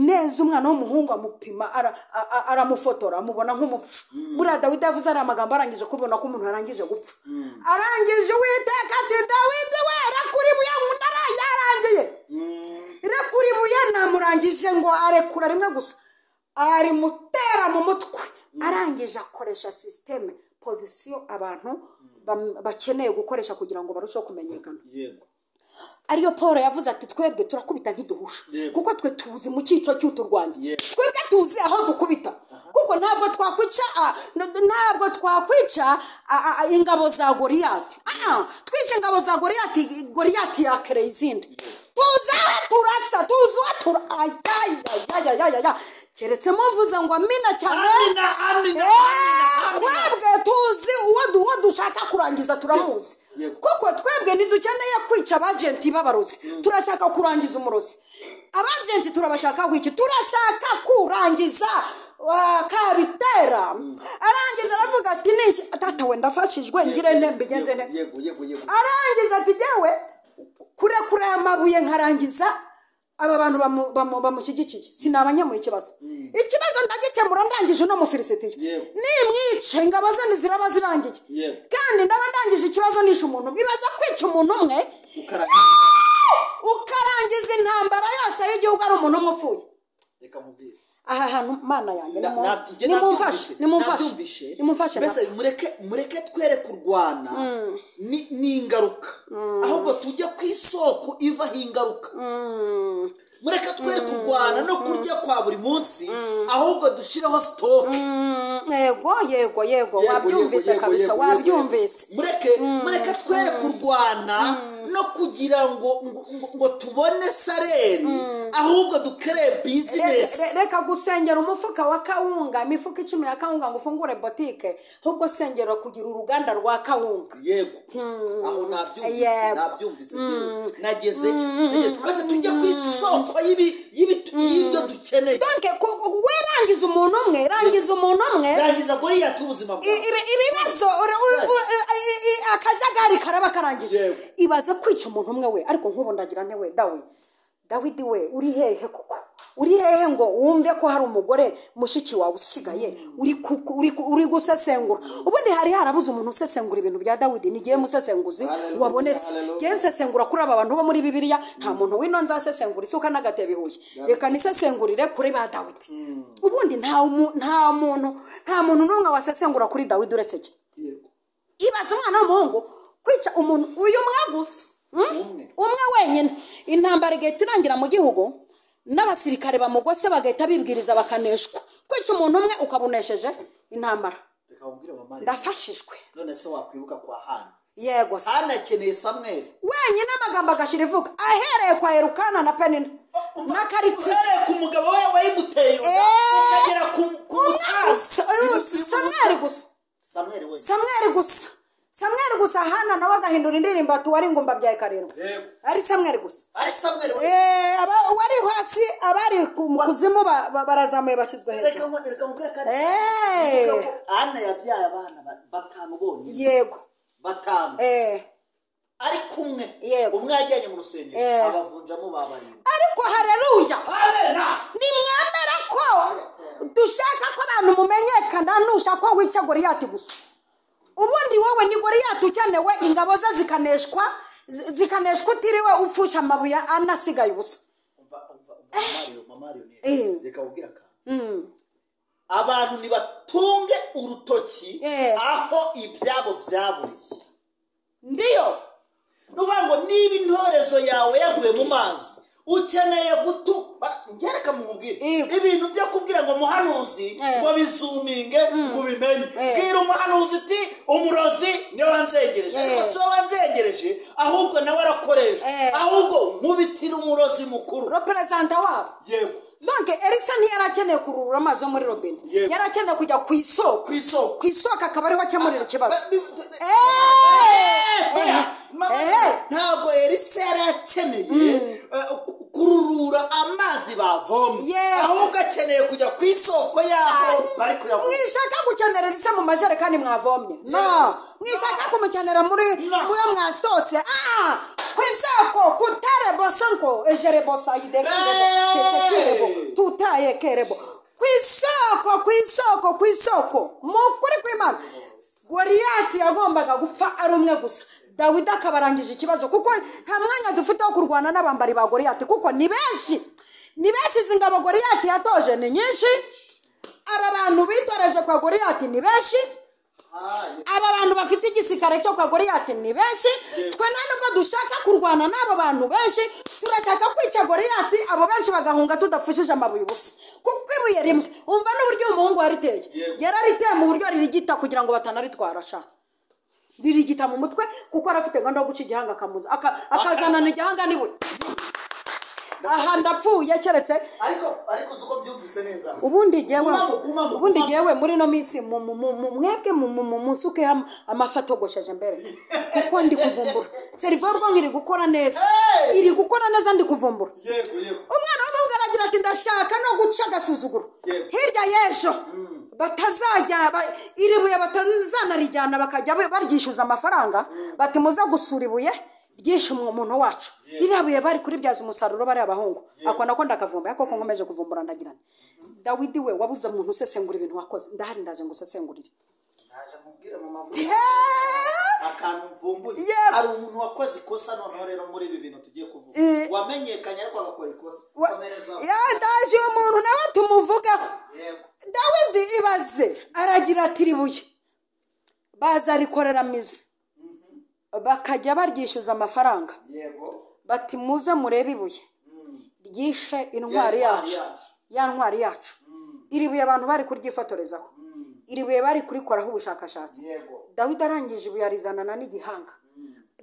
neza. Umwana w'umuhungu amupima aramufotora amubona nk'umupfu. buriya Dawidi yavuze ari amagambo arangije kubona ko umuntu arangije gupfa. arangije Uwiteka ati Dawidi we rekura ibuye nkunda yarangiye rekura ibuye namurangije ngo arekura rimwe gusa arimutera mu mutwe. arangije akoresha sisiteme pozisiyo abantu bakeneye gukoresha kugira ngo barusheho kumenyekana. ariyo Paul yavuze ati twebwe turakubita ntiduhusha kuko twe tuzi mu cyico cy'uturwanya. twebwe tuzi aho dukubita kuko ntabwo twakwica ingabo za Goliyati. twice ingabo za Goliyati yakereye izindi. tuzi aho turasa tuzi aho ayayayayaya keretse muvuze ngo amina cyane. twebwe tuzi uwo dushaka kurangiza turamuzi kuko twebwe ntidukeneye kwica abajenti b'abarozi, turashaka kurangiza umurozi. abajenti turabashaka wiki turashaka kurangiza Kabitera. arangije aravuga ati niki tata we ndafashijwe ngire nembe genze ne. arangije ati jewe kure amabuye nkarangiza aba bantu bamushyigikiye sinabanyamuye ikibazo ndagikemura ndangije no mufilisitiye nimwice ingabo ze niziraba zirangiye kandi ndaba ndangije ikibazo nishe umuntu. bibaza kwica umuntu umwe ukarangiza intambara yose y'igihugu ari umuntu umwe upfuye. reka mubwire aha hantu mana yanjye nimumfashe mbese mureke twere kurwana n'ingaruka ahubwo tujye ku isoko ivaho ingaruka. mureke twere kurwana no kurya kwa buri munsi ahubwo dushireho sitoke. yego wabyumvise kabisa wabyumvise. mureke twere kurwana no kugira ngo tubone sareri ahubwo dukereye bizinesi. reka gusengera umufuka wa kawunga imifuka 10 ya kawunga ngo ufungure botike ahubwo sengera kugira uruganda rwa kawunga. yego aho nabyumvise nageze twese tujye ku isoko y'ibyo dukeneye. donc werangiza umuntu umwe rangiza Goliyati ubuzima bwawe. ibibazo akajagari karaba karangije. ibaze kwica umuntu umwe we ariko nk'ubu ndagira nte we Dawidi we uri hehe koko uri hehe ngo wumve ko hari umugore mushiki wawe usigaye uri gusesengura. ubundi hari harabuze umuntu usesengura ibintu bya Dawidi. nigiye musesenguzi wabonetse ngiye nsesengura kuri aba bantu bo muri Bibiliya. nta muntu wino nzasesengura isuka n'agatebe huye reka nisesengurire kuri ba Dawidi. ubundi nta muntu n'umwe wasesengura kuri Dawidi uretse cye. ibaze umwana w'umuhungu kwica umuntu uyu mwagusa umwe wenyine. intambara igahita irangira mu gihugu n'abasirikare bamugose bagahita bibwiriza bakaneshwa. kwica umuntu umwe ukabunesheje intambara. ndafashijwe. none se wakwibuka kwa Hana? yego Hana akeneye Samweli wenyine amagambo agashira ivuga ahereye kwa Elukana na Penina na Karitsiye ku mugabo we wayimuteye ukagera ku Samweli gusa Hana nawe agahindura indirimbo atuwari ingumba bya karindwi. ari Samweli gusa wari hasi abari kuzimu barazamuye bashyizwe hejuru. reka mubwire kandi Hana yabyaye abana 5 bonyine. yego 5 ari kumwe umwe yajyanye mu rusengero abavunjamo babarira. ariko haleluya nimwemera ko dushaka ko abantu mumenyekana nushaka ko wica Goliyati gusa. ubundi wowe ni Goliyati ukenewe ingabo ze zikaneshwa utiriwe upfusha amabuye anasigaye ubusa. Mario reka ubwira kandi abantu nibatunge urutoki aho ibyabo byaburiye. ndiyo nuvuga ngo niba intorezo yawe yaguye mu mazi ukeneye ngereka mumubwire ibintu byo kubwira ngo muhanuzi ngo bizuminge ngo bimenye. bwira umuhanuzi iti umurozi niwe wanzengereje ariko si wanzengereje ahubwo nawe arakoresha ahubwo nkubitira umurozi mukuru representa wabo. yego donc Elisa ntiyarakeneye kurura amazi yo muri robine yarakeneye kujya ku isoko akaba ariho akemurira ikibazo. ntabwo Elisa yarakeneye kururura amazi bavomye, Yeah. ahubwo akeneye kujya ku isoko yaho bari kuyavoma. mwishaka gukenera risa mu majerekani mwavomye, no mwishaka kumukenera muri muyo mwasitotse, ku isoko kutare bosanko ejerebosa idekerebo tetekirebo tutaye kerebo ku isoko mukuri kw'Imana. Goliyati yagombaga gupfa ari umwe gusa, Dawidi akabarangije ikibazo, kuko nta mwanya dufite wo kurwana n'abambari ba Goliyati, kuko ni benshi izi ngabo Goliyati yatoje ni nyinshi, aba bantu bitoreje kwa Goliyati ni benshi, aba bantu bafite igisikare cyo kwa Goliyati ni benshi. Twe nta nubwo dushaka kurwana n'abo bantu benshi, turashaka kwica Goliyati, abo benshi bagahunga tudafushije amabuye ubusa, kuko ibuye rimwe umva n'uburyo umuhungu wariteye, yarariteye mu buryo ririgita kugira ngo batanaritwara sha, ririgita mu mutwe kuko arafite gahunda yo guca igihanga akamuza akazanana igihanga n'ibuye. Aha ndapfuye keretse ariko uko byumvise neza. ubundi gewe muri no minsi mwebwe musuke amafatogosheje mbere, kuko ndi kuvumbura serivor bwo ngiri gukora neza, iri gukora neza ndi kuvumbura. Umwana w'umuhungu aragira ati ndashaka no guca agasuzuguro hirya y'ejo batazajya iribuye batazanarijyana bakajya baryishyuza amafaranga, bati muza gusura ibuye ryishe umuntu wacu, rirabuye bari kuri byaza umusaruro bari abahungu. Ako nako ndakavumba yako ko nkomeje kuvumbura ndagirana. Dawidi we wabuze umuntu usesengura ibintu wakoze, ndahari ndaje ngo usesengurire. Naje mubwire mu mavuta akantu mvumbuye, ari umuntu wakoze ikosa, none rero muri ibi bintu tugiye kuvuga wamenyekanye ariko agakora ikosa. Ndaje umuntu nawe tumuvugeho. Dawidi ibaze aragira ati ribuye baza rikorera mizi, bakajya baryishyuza amafaranga, bati muze murebe ibuye ryishe intwari yacu, ya ntwari yacu. Iribuye abantu bari kuryifotorezaho, iribuye bari kurikoraho ubushakashatsi. Dawidi arangije ibuye arizanana n'igihanga,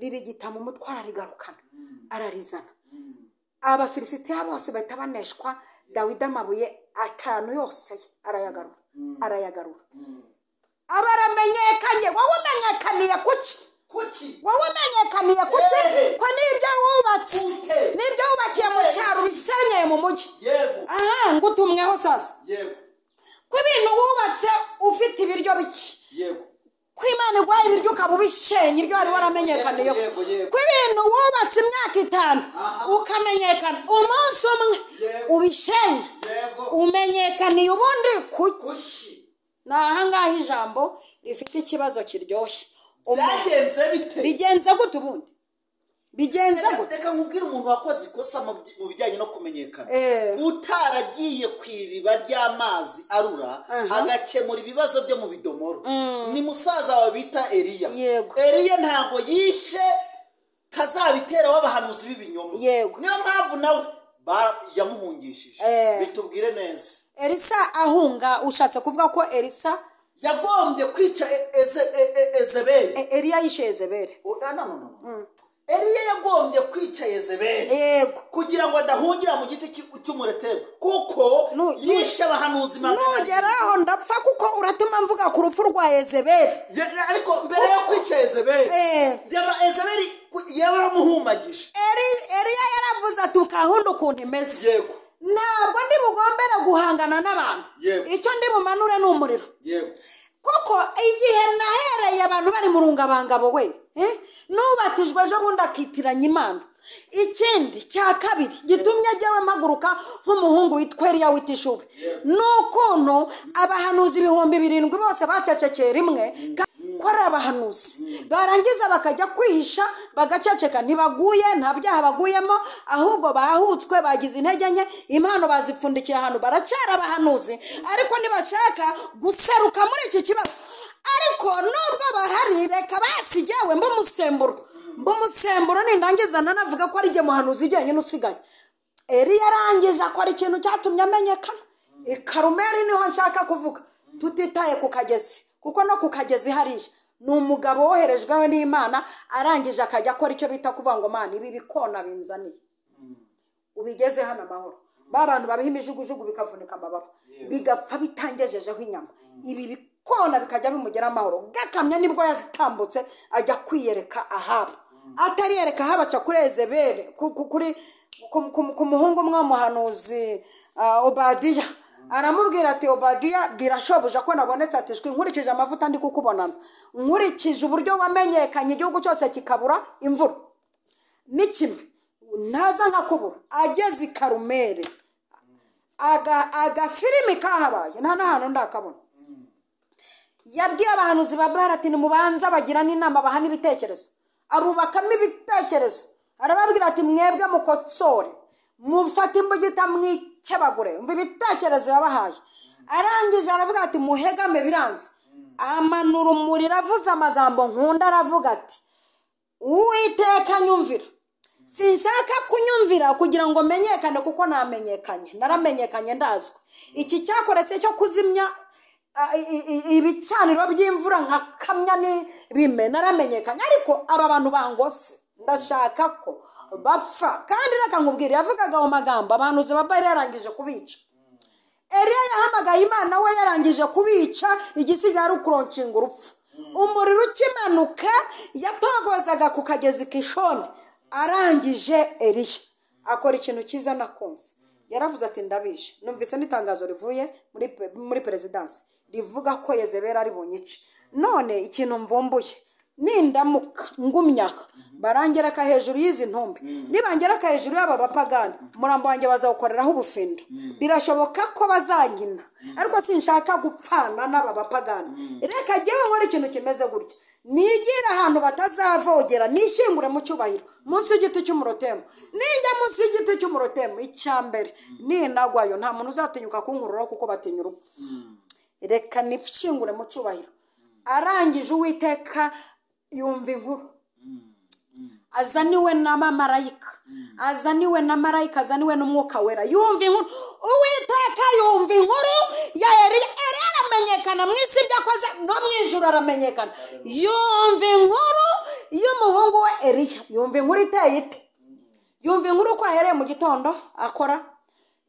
ririgita mu mutwe ararigarukana, ararizana. Abafilisitiya bose bahita baneshwa, Dawidi amabuye 5 yose arayagarura. Abaramenyekanye, wowe umenyekaniye kuki? Wowe umenyekaniye kuki? Ko nibyo wubakiye mu cyaro bisenyeye mu mujyi. Aha ngutumweho sasa. Ko ibintu wubatse ufite ibiryo biki, ko Imana igwaye ibiryo ukaba ubishenye ibyo wari waramenyekaniye. Ko ibintu wubatse imyaka 5 ukamenyekana umunsi umwe ubishenye, umenyekaniye ubundi kuki? Nahangaho ijambo rifite ikibazo kiryoshye. Bigenze gute ubundi? Reka nkubwire umuntu wakoze ikosa mu bijyanye no kumenyekana, utaragiye kwiriba ry'amazi arura agakemura ibibazo byo mu bidomoro, ni musaza wawe bita Eliya. Eliya ntabwo yishe kazabitera w'abahanuzi b'ibinyoma, niyo mpamvu nawe yamuhungishije. Bitubwire neza. Elisa ahunga, ushatse kuvuga ko Elisa yagombye kwica Yezebeli. Eliya yishe Yezebeli. No. Eliya yagombye kwica Yezebeli kugira ngo adahungira mu giti cy'umuretero, kuko yishe abahanuzi magana. Nugeraho ndapfa kuko uratuma mvuga ku rupfu rwa Yezebeli. Ariko mbere yo kwica Yezebeli, Yezebeli yaramuhumagije. Eliya yaravuze ati ukahunda ukuntu imeze. Ntabwo ndi bugombera guhangana n'abantu, icyo ndi bumanure n'umuriro. Kuko igihe nahereye abantu bari mu rungabangabo we, nubatijwe ejo bundi akitiranya Imana. Ikindi cya kabiri gitumye jyewe mpaguruka nk'umuhungu witwa Eliya w'itishubi, n'ukuntu abahanuzi 7,000 bose bacecekeye rimwe, ko ari abahanuzi barangiza bakajya kwihisha bagaceceka, ntibaguye, nta byaha baguyemo, ahubwo bahutswe, bagize intege nke, impano bazipfundikiye ahantu, baracara abahanuzi ariko ntibashaka guseruka muri iki kibazo. Ariko nubwo bahari, reka basigewe mbumusemburo nindangizana navuga ko ari jye muhanuzi ijyenyine usigaye. Eliya arangije akora ikintu cyatumye amenyekana. Karumeli niho nshaka kuvuga, tutitaye ku kagezi, kuko no ku kagezi hariya ni umugabo woherejweho n'Imana, arangije akajya akora icyo bita kuvuga ngo Mana ibi bikona binzaniye ubigeze hano amahoro. Ba bantu babiha imijugujugu bikavunika amababa bigapfa bitangejejeho inyama, ibi bikona bikajya bimugera amahoro. Gakamya nibwo yazitambutse ajya kwiyereka Ahabu. atari yereka habaca kuri Yezebeli ku muhungu umwe w'umuhanuzi Obadiya. Aramubwira ati Obadiya bwira shobuja ko nabonetse, ati shwi nkurikije amavuta ndi kukubonana, nkurikije uburyo wamenyekanye igihugu cyose kikabura imvura n'ikimwe ntaza nkakubura. Ageze i Karumeli agafilimi kahabaye nta n'ahantu ndakabona. Yabwiye abahanuzi ba Bahari ati nimubanza bagira n'inama bahana ibitekerezo, abubakamo ibitekerezo. Arababwira ati mwebwe mukotsore, mufate imbugita mwikebagure, umva ibitekerezo yabahaye. Arangije aravuga ati muhegame biranze. Amanura umuriro avuze amagambo nkunda, aravuga ati Uwiteka nyumvira. Sinshaka kunyumvira kugira ngo menyekane kuko namenyekanye, naramenyekanye ndazwe. Iki cyakoretse cyo kuzimya ibicaniro by'imvura nka kamya n'ibime, naramenyekanye. Ariko aba bantu bangose ndashaka ko bapfa. Kandi reka nkubwire, yavugaga ayo magambo abantu Bahari yarangije kubica. Eliya yahamagaye Imana we yarangije kubica, igisigaye ari ukuroncinga urupfu. Umuriro ukimanuka yatogozaga ku kagezi Kishoni. Arangije Eliya akora ikintu cyiza nakunze. Yaravuze ati ndabishe. Numvise n'itangazo rivuye muri perezidansi rivuga ko Yezebeli ari bunyice. None ikintu mvumbuye, nindamuka ngumyaha barangereka hejuru y'izi ntumbi, nibangereka hejuru y'aba bapagani, umurambo wanjye bazawukoreraho ubufindo. Birashoboka ko bazanyina, ariko sinshaka gupfana n'aba bapagani. Reka jyewe nkora ikintu kimeze gutya, nigira ahantu batazavogera, nishingure mu cyubahiro munsi y'igiti cy'umurotemu. Ninjya munsi y'igiti cy'umurotemu, icyambere ninagwayo nta muntu uzatinyuka kunkururaho kuko batinya urupfu. Reka nishingure mu cyubahiro. Arangije Uwiteka yumva inkuru, azaniwe na marayika, azaniwe na marayika, azaniwe n'umwuka wera. Yumva inkuru, Uwiteka yumva inkuru ya Eliya. Aramenyekana mu isi byakoze no mu ijuru aramenyekana. Yumva inkuru y'umuhungu we Eliya. Yumva inkuru iteye ite? Yumva inkuru ko ahereye mu gitondo akora,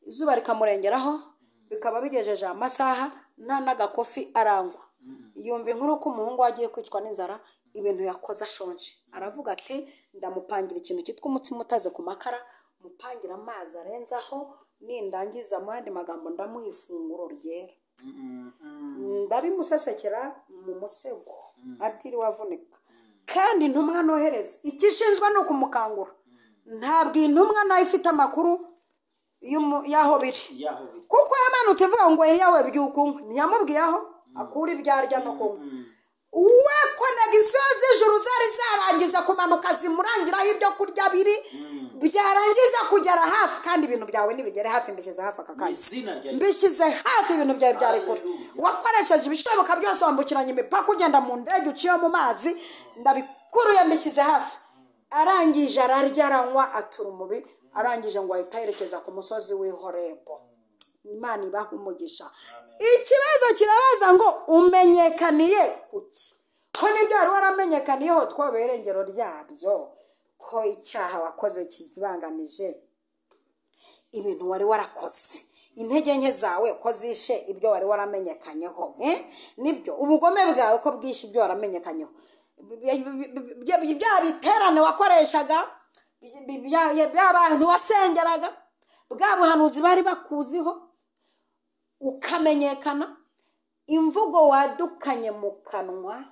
izuba rikamurengeraho, bikaba bigejeje amasaha nta n'agakofi arangwa. Yumva inkuru ko umuhungu wagiye kwicwa n'inzara, ibintu yakoze ashonje. Aravuga ati ndamupangira ikintu cyitwa umutsima utaze ku makara, mupangira amazi arenzaho, nindangiza mu yandi magambo ndamuha ifunguro ryera. Ndabimusesekera mu musego atiriwe avunika. Kandi intumwa nohereza ikishinzwe no kumukangura. Ntabwo intumwa nayo ifite amakuru yaho biri, kuko yamanutse ivuga ngo Eliya we byukunywa, ntiyamubwiye aho akura ibyarya no kunywa. We konegisiyo z'ijuru zari zarangije kumanuka zimurangiraho ibyo kurya biri, byarangije kugera hafi. Kandi ibintu byawe nibigere hafi, mbishyize hafi aka kanya, mbishyize hafi ibintu byawe byari kure. Wakoresheje ibishoboka byose, wambukiranya imipaka, ugenda mu ndege, uciye mu mazi, ndabikuruye mbishyize hafi. Arangije ararya aranywa atura umubi. Arangije ngo ahita yerekeza ku musozi w'i Horebo. Imana ibaha umugisha. Ikibazo kirabaza ngo umenyekaniye kuki? Ko nibyo wari waramenyekaniyeho twobeye irengero ryabyo, ko icyaha wakoze kizibanganije ibintu wari warakoze, intege nke zawe ko zishe ibyo wari waramenyekanyeho. Nibyo ubugome bwawe ko bwishe ibyo waramenyekanyeho. Bya biterane wakoreshaga, by'abantu wasengeraga, bwa buhanuzi bari bakuziho, ukamenyekana, imvugo wadukanye mu kanwa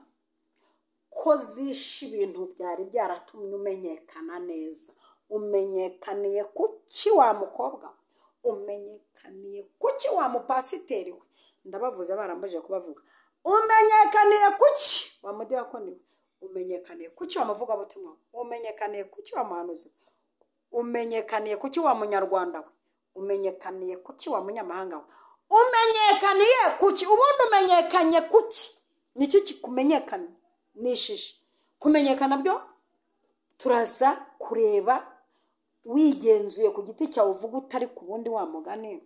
ko zishe ibintu byari byaratumye umenyekana neza. Umenyekaniye kuki wa mukobwa? Umenyekaniye kuki wa mupasiteri we? Ndabavuze barambuje kubavuga. Umenyekaniye kuki wa mudiyakoni we? Umenyekaniye kuki wa muvuga butumwa? Umenyekaniye kuki wa muhanuzi? Umenyekaniye kuki wa munyarwanda we? Umenyekaniye kuki wa munyamahanga we? Umenyekaniye kuki? Ubundi umenyekanye kuki? Niki kikumenyekana? Nishije kumenyekana byo turaza kureba wigenzuye ku giti cyawe, uvuga utari ku bundi wa mugani.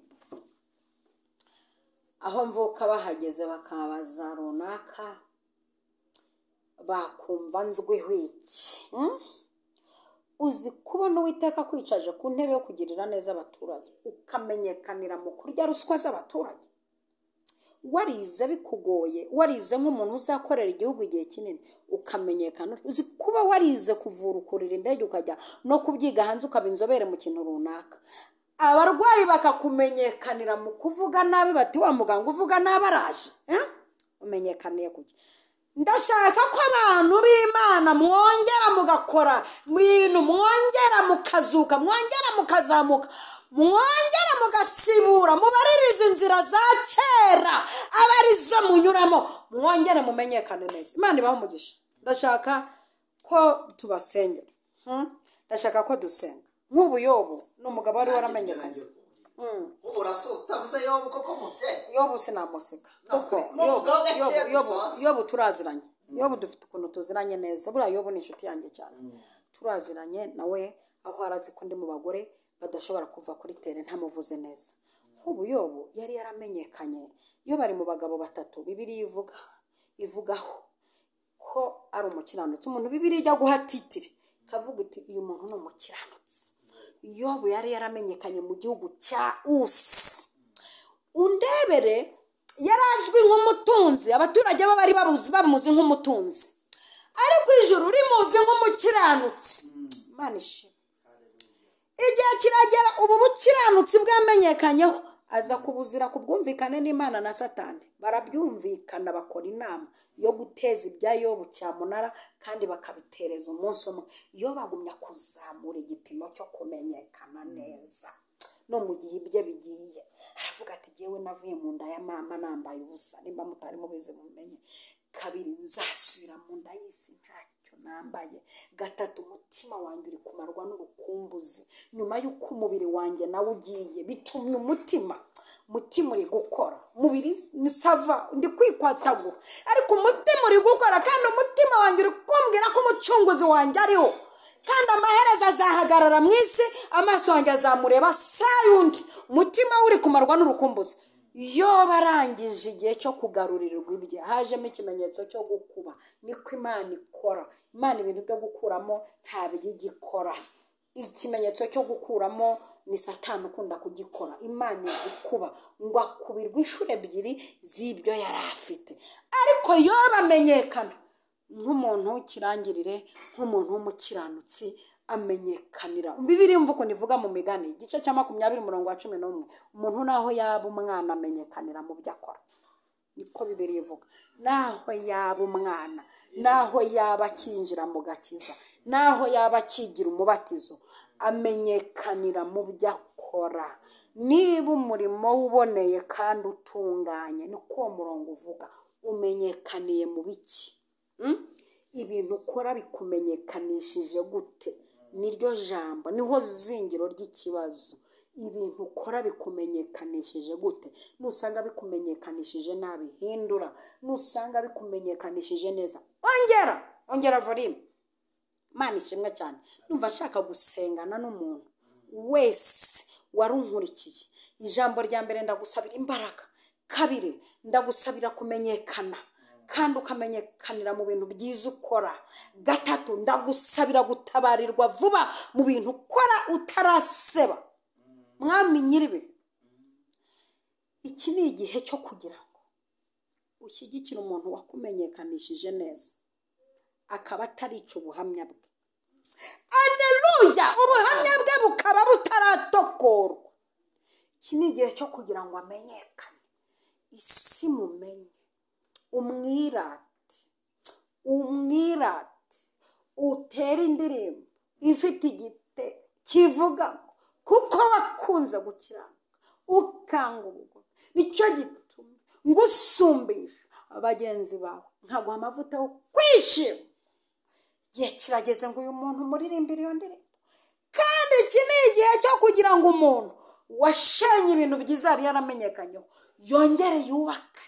Aho mvuka bahageze bakabaza runaka, bakumva nzwiho iki? Uzi kubona Uwiteka kwicaje ku ntebe yo kugirira neza abaturage, ukamenyekanira mu kurya ruswa z'abaturage, warize bikugoye, warize nk'umuntu uzakorera igihugu igihe kinini ukamenyekana, uzi kuba warize kuvura ukurira indege ukajya no kubyiga hanze ukaba inzobere mu kintu runaka, abarwayi bakakumenyekanira mu kuvuga nabi, bati wa muganga uvuga nabi araje, umenyekaniye kuki? Ndashaka ko abantu b'Imana mwongera mugakora ibintu, mwongera mukazuka, mwongera mukazamuka, mwongera mugasibura, mubaririza inzira za kera aba arizo munyuramo, mwongere mumenyekane neza. Imana ibahe umugisha. Ndashaka ko tubasengera, ndashaka ko dusenga. Nk'ubu Yobu ni umugabo wari waramenyekanye. Urasoza utavuze Yobu koko mubyeyi? Yobu sinamuseka kuko Yobu turaziranye. Yobu dufite ukuntu tuziranye neza. Buriya Yobu ni inshuti yanjye cyane, turaziranye nawe, aho arazi ko ndi mu bagore badashobora kuva kuri tere ntamuvuze neza. Nk'ubu Yobu yari yaramenyekanye. Iyo bari mu bagabo batatu Bibiliya ivugaho ko ari umukiranutsi, umuntu Bibiliya ijya guha titire kavuga iti uyu muntu ni umukiranutsi. Yobu yari yaramenyekanye mu gihugu cya Usi. Undebere yarazwi nk'umutunzi, abaturage bo bari bamuzi nk'umutunzi, ariko ijuru rimuzi nk'umukiranutsi. Imana ishimwe. Igihe kiragera ubu bukiranutsi bwamenyekanyeho, aza kubuzira ku bwumvikane n'Imana na Satani. Barabyumvikana, bakora inama yo guteza ibya Yobu cyamunara, kandi bakabitereza umunsi umwe. Iyo bagumya kuzamura igipimo cyo kumenyekana neza, no mu gihe ibye bigiye aravuga ati jyewe navuye mu nda ya mama nambaye ubusa, nimba mutari mubizi mumenye. Kabiri, nzasubira mu nda y'isi ntacyo nambaye. Gatatu, umutima wanjye uri kumarwa n'urukumbuzi nyuma y'uko umubiri wanjye nawe ugiye, bitumye umutima uri gukora. Umubiri ni sava, ndi kwikwatagura, ariko umutima uri gukora, kandi umutima wanjye uri kumbwira ko umucunguzi wanjye ariho, kandi amaherezo azahagarara mu isi, amaso yanjye azamureba saa yundi. Umutima uri kumarwa n'urukumbuzi. Iyo barangije igihe cyo kugarurirwa ibye, hajemo ikimenyetso cyo gukuba. Niko Imana ikora. Imana ibintu byo gukuramo ntabwo igikora. Ikimenyetso cyo gukuramo ni Satani ukunda kugikora. Imana izi kuba ngo akubirwe inshuro ebyiri z'ibyo yari afite, ariko yo bamenyekana nk'umuntu w'ikirangirire, nk'umuntu w'umukiranutsi, amenyekanira. Bibiliya imvugo nivuga mu Migani igice cya 20:11, umuntu naho yaba umwana amenyekanira mu byo akora. Niko Bibiliya ivuga. Naho yaba umwana, naho yaba akinjira mu gakiza, naho yaba akigira umubatizo, amenyekanira mu byo akora. Niba umurimo uboneye kandi utunganye, niko uwo murongo uvuga, umenyekaniye mu biki? Ibintu ukora bikumenyekanishije gute? Niryo jambo, niho zingiro ry'ikibazo. Ibintu ukora bikumenyekanishije gute? Nusanga bikumenyekanishije nabi, hindura. Nusanga bikumenyekanishije neza, ongera volume. Imana ishimwe cyane. Numva nshaka gusengana n'umuntu wese warunkurikiye. Ijambo rya mbere, ndagusabira imbaraga. Kabiri, ndagusabira kumenyekana, kandi ukamenyekanira mu bintu byiza ukora. Gatatu, ndagusabira gutabarirwa vuba mu bintu ukora utaraseba. Mwami nyiribe, iki ni igihe cyo kugira ngo ushyigikire umuntu wakumenyekanishije neza, akaba atarica ubuhamya bwe. Aleluya! Ubuhamya bwe bukaba butaratokorwa. Iki ni igihe cyo kugira ngo amenyekane, isi mumenye. Umwirate utera indirimbo ifite igite kivuga ngo kuko wakunze gukiranuka ukanga ubugome, nicyo gituma ngusumbisha abagenzi bawe nkaguha amavuta yo kwishima. Igihe kirageze ngo uyu muntu muririmbire iyo ndirimbo. Kandi iki ni igihe cyo kugira ngo umuntu washenye ibintu byiza yari yaramenyekanyeho yongere yubake,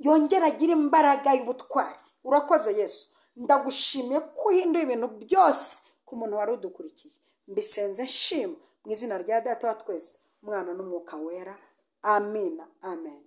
yongere agire imbaraga y'ubutwari. Urakoze Yesu, ndagushimiye ko uhinduye ibintu byose ku muntu wari udukurikiye. Mbisenze nshima mu izina rya Data wa twese, Umwana n'Umwuka wera. Amina, amen.